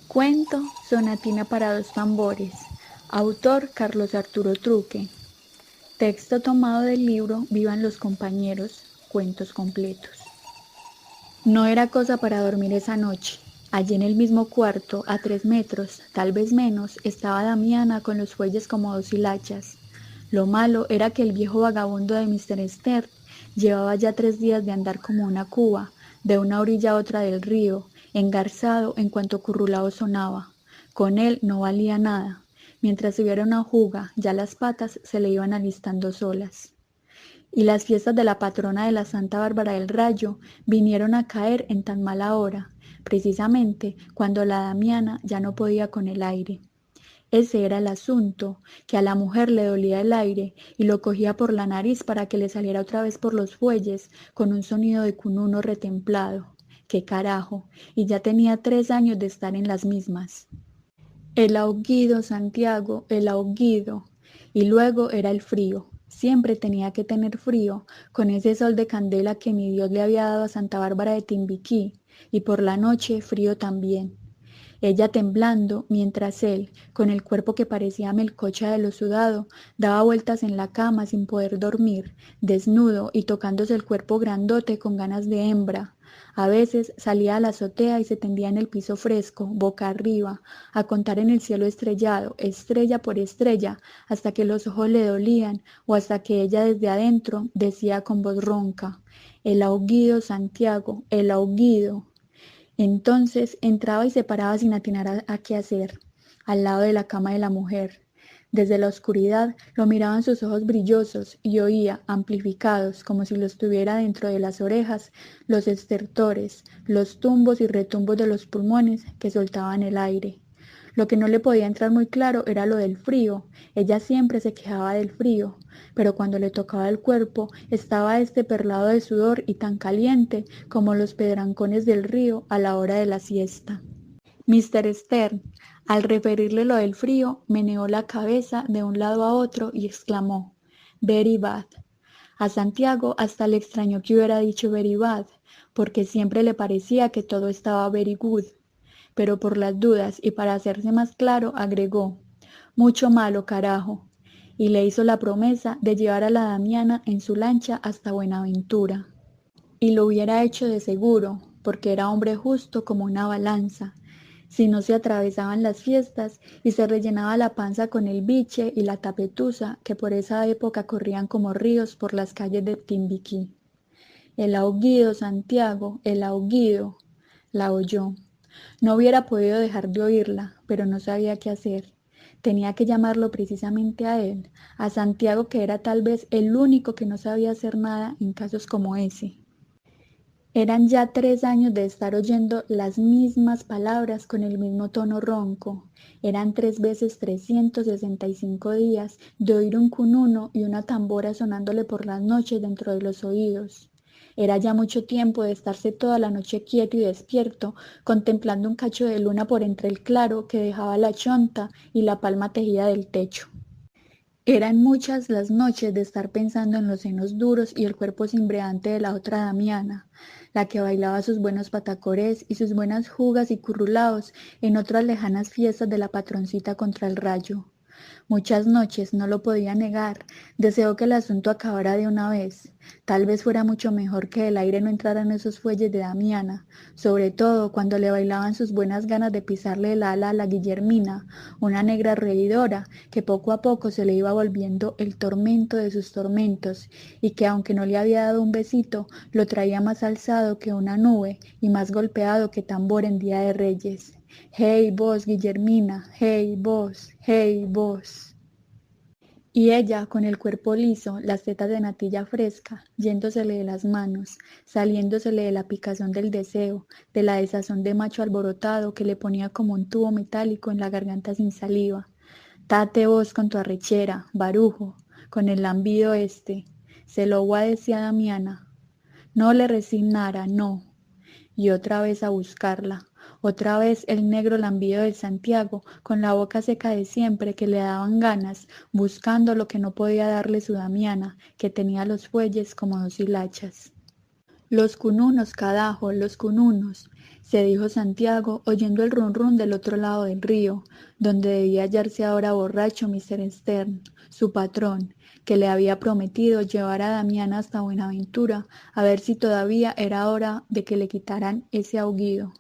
Cuento Sonatina para dos tambores. Autor Carlos Arturo Truque. Texto tomado del libro Vivan los compañeros, cuentos completos. No era cosa para dormir esa noche. Allí en el mismo cuarto, a 3 metros, tal vez menos, estaba Damiana con los fuelles como dos hilachas. Lo malo era que el viejo vagabundo de Mr. Stern llevaba ya 3 días de andar como una cuba, de una orilla a otra del río, engarzado en cuanto currulao sonaba. Con él no valía nada. Mientras hubiera una juga, ya las patas se le iban alistando solas. Y las fiestas de la patrona de la Santa Bárbara del Rayo vinieron a caer en tan mala hora, precisamente cuando la Damiana ya no podía con el aire. Ese era el asunto, que a la mujer le dolía el aire y lo cogía por la nariz para que le saliera otra vez por los fuelles con un sonido de cununo retemplado. ¡Qué carajo! Y ya tenía 3 años de estar en las mismas. El ahuguido, Santiago, el ahuguido. Y luego era el frío. Siempre tenía que tener frío, con ese sol de candela que mi Dios le había dado a Santa Bárbara de Timbiquí, y por la noche frío también. Ella temblando, mientras él, con el cuerpo que parecía melcocha de lo sudado, daba vueltas en la cama sin poder dormir, desnudo y tocándose el cuerpo grandote con ganas de hembra. A veces salía a la azotea y se tendía en el piso fresco, boca arriba, a contar en el cielo estrellado, estrella por estrella, hasta que los ojos le dolían o hasta que ella desde adentro decía con voz ronca: el ahuguido, Santiago, el ahuguido. Entonces entraba y se paraba sin atinar a qué hacer, al lado de la cama de la mujer. Desde la oscuridad lo miraban sus ojos brillosos y oía, amplificados, como si los tuviera dentro de las orejas, los estertores, los tumbos y retumbos de los pulmones que soltaban el aire. Lo que no le podía entrar muy claro era lo del frío. Ella siempre se quejaba del frío, pero cuando le tocaba el cuerpo estaba este perlado de sudor y tan caliente como los pedrancones del río a la hora de la siesta. Mr. Stern, al referirle lo del frío, meneó la cabeza de un lado a otro y exclamó: very bad. A Santiago hasta le extrañó que hubiera dicho very bad, porque siempre le parecía que todo estaba very good. Pero por las dudas y para hacerse más claro, agregó: mucho malo, carajo. Y le hizo la promesa de llevar a la Damiana en su lancha hasta Buenaventura. Y lo hubiera hecho de seguro, porque era hombre justo como una balanza. Si no se atravesaban las fiestas y se rellenaba la panza con el biche y la tapetusa que por esa época corrían como ríos por las calles de Timbiquí. El ahuguido, Santiago, el ahuguido, la oyó. No hubiera podido dejar de oírla, pero no sabía qué hacer. Tenía que llamarlo precisamente a él, a Santiago, que era tal vez el único que no sabía hacer nada en casos como ese. Eran ya 3 años de estar oyendo las mismas palabras con el mismo tono ronco. Eran 3 veces 365 días de oír un cununo y una tambora sonándole por las noches dentro de los oídos. Era ya mucho tiempo de estarse toda la noche quieto y despierto, contemplando un cacho de luna por entre el claro que dejaba la chonta y la palma tejida del techo. Eran muchas las noches de estar pensando en los senos duros y el cuerpo cimbreante de la otra Damiana, la que bailaba sus buenos patacorés y sus buenas jugas y currulaos en otras lejanas fiestas de la patroncita contra el Rayo. Muchas noches, no lo podía negar, deseó que el asunto acabara de una vez. Tal vez fuera mucho mejor que el aire no entrara en esos fuelles de Damiana, sobre todo cuando le bailaban sus buenas ganas de pisarle el ala a la Guillermina, una negra reidora que poco a poco se le iba volviendo el tormento de sus tormentos, y que aunque no le había dado un besito, lo traía más alzado que una nube y más golpeado que tambor en día de Reyes. Hey vos, Guillermina, hey vos, hey vos. Y ella, con el cuerpo liso, las tetas de natilla fresca, yéndosele de las manos, saliéndosele de la picazón del deseo, de la desazón de macho alborotado que le ponía como un tubo metálico en la garganta sin saliva. Tate vos con tu arrechera, barujo, con el lambido este. Se lo decía Damiana. No le resignara, no. Y otra vez a buscarla. Otra vez el negro lambido del Santiago, con la boca seca de siempre, que le daban ganas, buscando lo que no podía darle su Damiana, que tenía los fuelles como dos hilachas. Los cununos, cadajo, los cununos, se dijo Santiago, oyendo el run run del otro lado del río, donde debía hallarse ahora borracho Mr. Stern, su patrón, que le había prometido llevar a Damiana hasta Buenaventura, a ver si todavía era hora de que le quitaran ese aullido.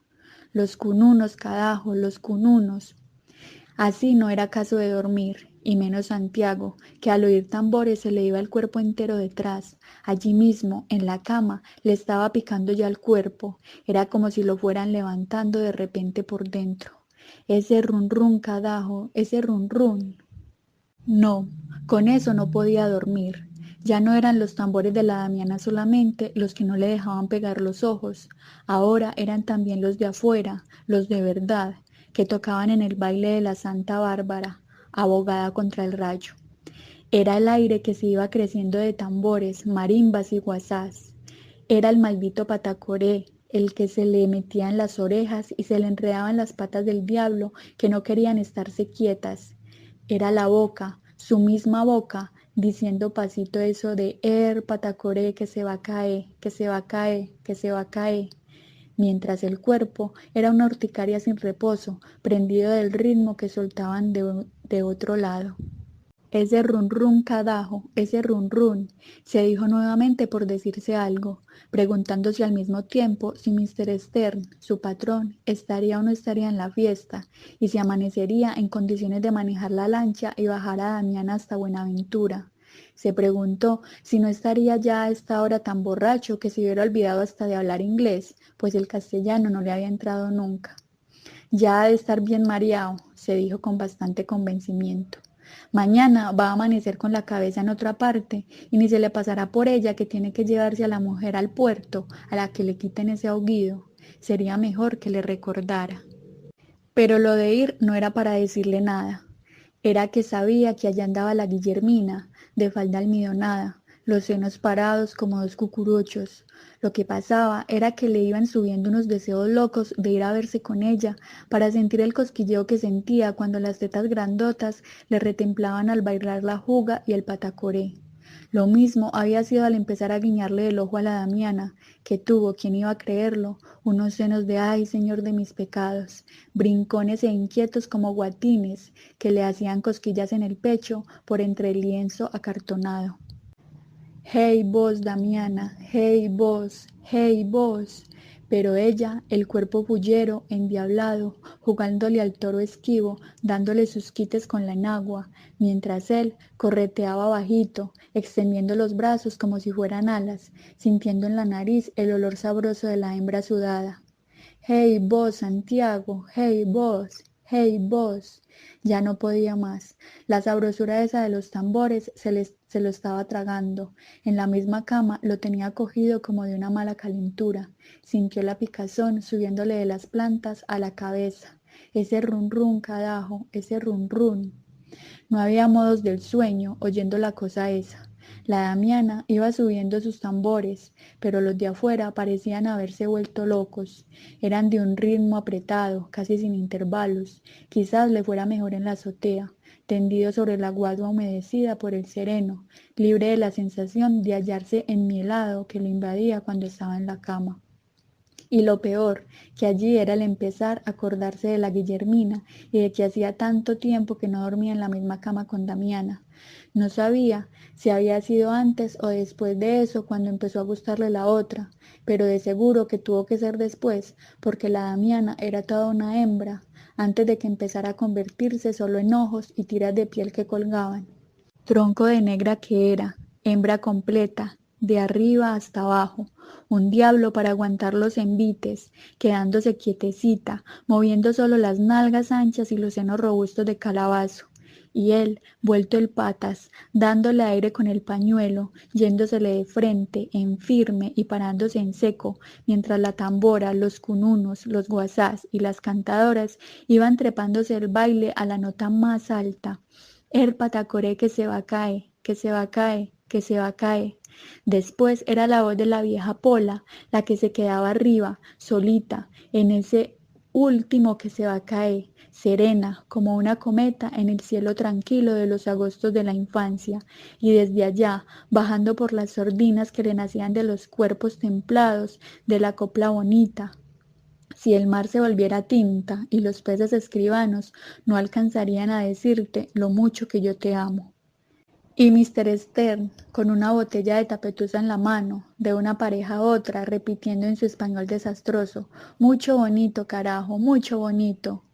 Los cununos, cadajo, los cununos. Así no era caso de dormir, y menos Santiago, que al oír tambores se le iba el cuerpo entero detrás. Allí mismo, en la cama, le estaba picando ya el cuerpo. Era como si lo fueran levantando de repente por dentro. Ese run run, cadajo, ese run run. No, con eso no podía dormir. Ya no eran los tambores de la Damiana solamente los que no le dejaban pegar los ojos, ahora eran también los de afuera, los de verdad, que tocaban en el baile de la Santa Bárbara, abogada contra el rayo. Era el aire que se iba creciendo de tambores, marimbas y guasás. Era el maldito patacoré, el que se le metía en las orejas y se le enredaban las patas del diablo que no querían estarse quietas. Era la boca, su misma boca, diciendo pasito eso de patacoré, que se va a caer, que se va a caer, que se va a caer. Mientras el cuerpo era una urticaria sin reposo, prendido del ritmo que soltaban de otro lado. Ese run run, cadajo, ese run run, se dijo nuevamente por decirse algo, preguntándose al mismo tiempo si Mr. Stern, su patrón, estaría o no estaría en la fiesta, y si amanecería en condiciones de manejar la lancha y bajar a Damiana hasta Buenaventura. Se preguntó si no estaría ya a esta hora tan borracho que se hubiera olvidado hasta de hablar inglés, pues el castellano no le había entrado nunca. Ya ha de estar bien mareado, se dijo con bastante convencimiento. Mañana va a amanecer con la cabeza en otra parte y ni se le pasará por ella que tiene que llevarse a la mujer al puerto, a la que le quiten ese aullido. Sería mejor que le recordara. Pero lo de ir no era para decirle nada. Era que sabía que allá andaba la Guillermina, de falda almidonada, los senos parados como dos cucuruchos. Lo que pasaba era que le iban subiendo unos deseos locos de ir a verse con ella, para sentir el cosquilleo que sentía cuando las tetas grandotas le retemplaban al bailar la juga y el patacoré. Lo mismo había sido al empezar a guiñarle el ojo a la Damiana, que tuvo, quien iba a creerlo, unos senos de ay, señor de mis pecados, brincones e inquietos como guatines, que le hacían cosquillas en el pecho por entre el lienzo acartonado. Hey vos, Damiana, hey vos. Pero ella, el cuerpo bullero, endiablado, jugándole al toro esquivo, dándole sus quites con la enagua, mientras él correteaba bajito, extendiendo los brazos como si fueran alas, sintiendo en la nariz el olor sabroso de la hembra sudada. Hey vos, Santiago, hey vos. Ya no podía más. La sabrosura esa de los tambores se lo estaba tragando. En la misma cama lo tenía cogido como de una mala calentura. Sintió la picazón subiéndole de las plantas a la cabeza. Ese run run, cadajo, ese run run. No había modos del sueño, oyendo la cosa esa. La Damiana iba subiendo sus tambores, pero los de afuera parecían haberse vuelto locos. Eran de un ritmo apretado, casi sin intervalos. Quizás le fuera mejor en la azotea, tendido sobre la guadua humedecida por el sereno, libre de la sensación de hallarse enmielado que lo invadía cuando estaba en la cama. Y lo peor, que allí era el empezar a acordarse de la Guillermina y de que hacía tanto tiempo que no dormía en la misma cama con Damiana. No sabía si había sido antes o después de eso cuando empezó a gustarle la otra, pero de seguro que tuvo que ser después, porque la Damiana era toda una hembra, antes de que empezara a convertirse solo en ojos y tiras de piel que colgaban. Tronco de negra que era, hembra completa, de arriba hasta abajo, un diablo para aguantar los envites, quedándose quietecita, moviendo solo las nalgas anchas y los senos robustos de calabazo. Y él, vuelto el patas, dándole aire con el pañuelo, yéndosele de frente, en firme y parándose en seco, mientras la tambora, los cununos, los guasás y las cantadoras iban trepándose el baile a la nota más alta. El patacoré que se va a caer, que se va a caer, que se va a caer. Después era la voz de la vieja Pola, la que se quedaba arriba, solita, en ese último que se va a caer, serena como una cometa en el cielo tranquilo de los agostos de la infancia, y desde allá, bajando por las sordinas que le nacían de los cuerpos templados de la copla bonita. Si el mar se volviera tinta y los peces escribanos no alcanzarían a decirte lo mucho que yo te amo. Y Mr. Stern, con una botella de tapetusa en la mano, de una pareja a otra, repitiendo en su español desastroso, mucho bonito, carajo, mucho bonito.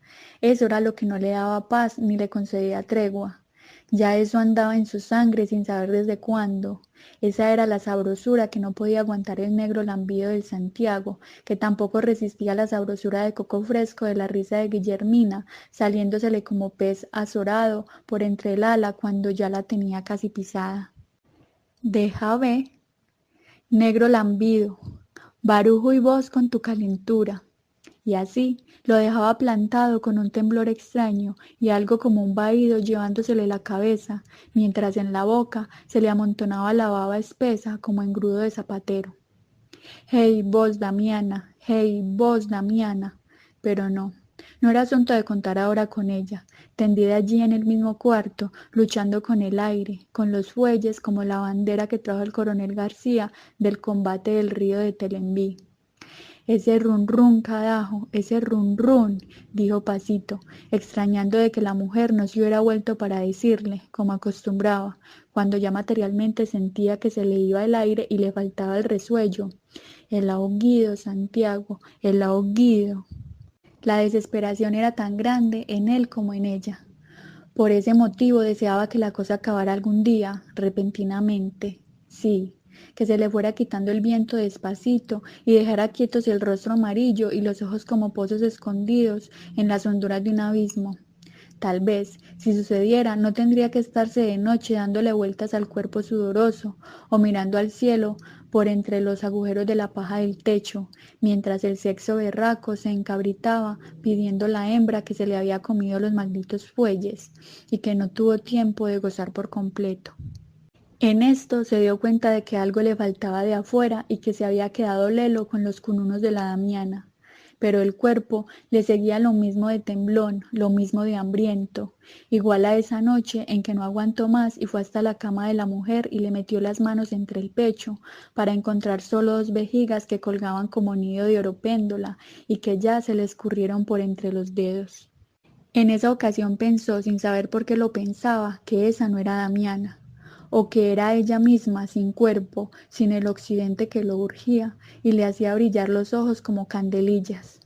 Eso era lo que no le daba paz ni le concedía tregua. Ya eso andaba en su sangre sin saber desde cuándo. Esa era la sabrosura que no podía aguantar el negro lambido del Santiago, que tampoco resistía la sabrosura de coco fresco de la risa de Guillermina, saliéndosele como pez azorado por entre el ala cuando ya la tenía casi pisada. Deja ver, negro lambido, barujo y vos con tu calentura. Y así lo dejaba plantado con un temblor extraño y algo como un vaído llevándosele la cabeza, mientras en la boca se le amontonaba la baba espesa como engrudo de zapatero. Hey, vos, Damiana, hey, vos, Damiana. Pero no, no era asunto de contar ahora con ella, tendida allí en el mismo cuarto, luchando con el aire, con los fuelles como la bandera que trajo el coronel García del combate del río de Telembí. Ese run run, carajo, ese run run, dijo Pasito, extrañando de que la mujer no se hubiera vuelto para decirle, como acostumbraba, cuando ya materialmente sentía que se le iba el aire y le faltaba el resuello. El ahoguido, Santiago, el ahoguido. La desesperación era tan grande en él como en ella. Por ese motivo deseaba que la cosa acabara algún día, repentinamente. Sí, que se le fuera quitando el viento despacito y dejara quietos el rostro amarillo y los ojos como pozos escondidos en las honduras de un abismo. Tal vez, si sucediera, no tendría que estarse de noche dándole vueltas al cuerpo sudoroso o mirando al cielo por entre los agujeros de la paja del techo, mientras el sexo berraco se encabritaba pidiendo la hembra que se le había comido los malditos fuelles y que no tuvo tiempo de gozar por completo. En esto se dio cuenta de que algo le faltaba de afuera y que se había quedado lelo con los cununos de la Damiana. Pero el cuerpo le seguía lo mismo de temblón, lo mismo de hambriento, igual a esa noche en que no aguantó más y fue hasta la cama de la mujer y le metió las manos entre el pecho para encontrar solo dos vejigas que colgaban como nido de oropéndola y que ya se le escurrieron por entre los dedos. En esa ocasión pensó, sin saber por qué lo pensaba, que esa no era Damiana, o que era ella misma, sin cuerpo, sin el occidente que lo urgía, y le hacía brillar los ojos como candelillas.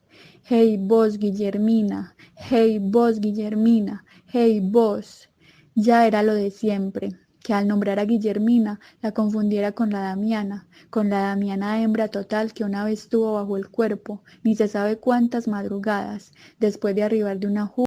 Hey vos, Guillermina, hey vos, Guillermina, hey vos. Ya era lo de siempre, que al nombrar a Guillermina la confundiera con la Damiana hembra total que una vez tuvo bajo el cuerpo, ni se sabe cuántas madrugadas, después de arribar de una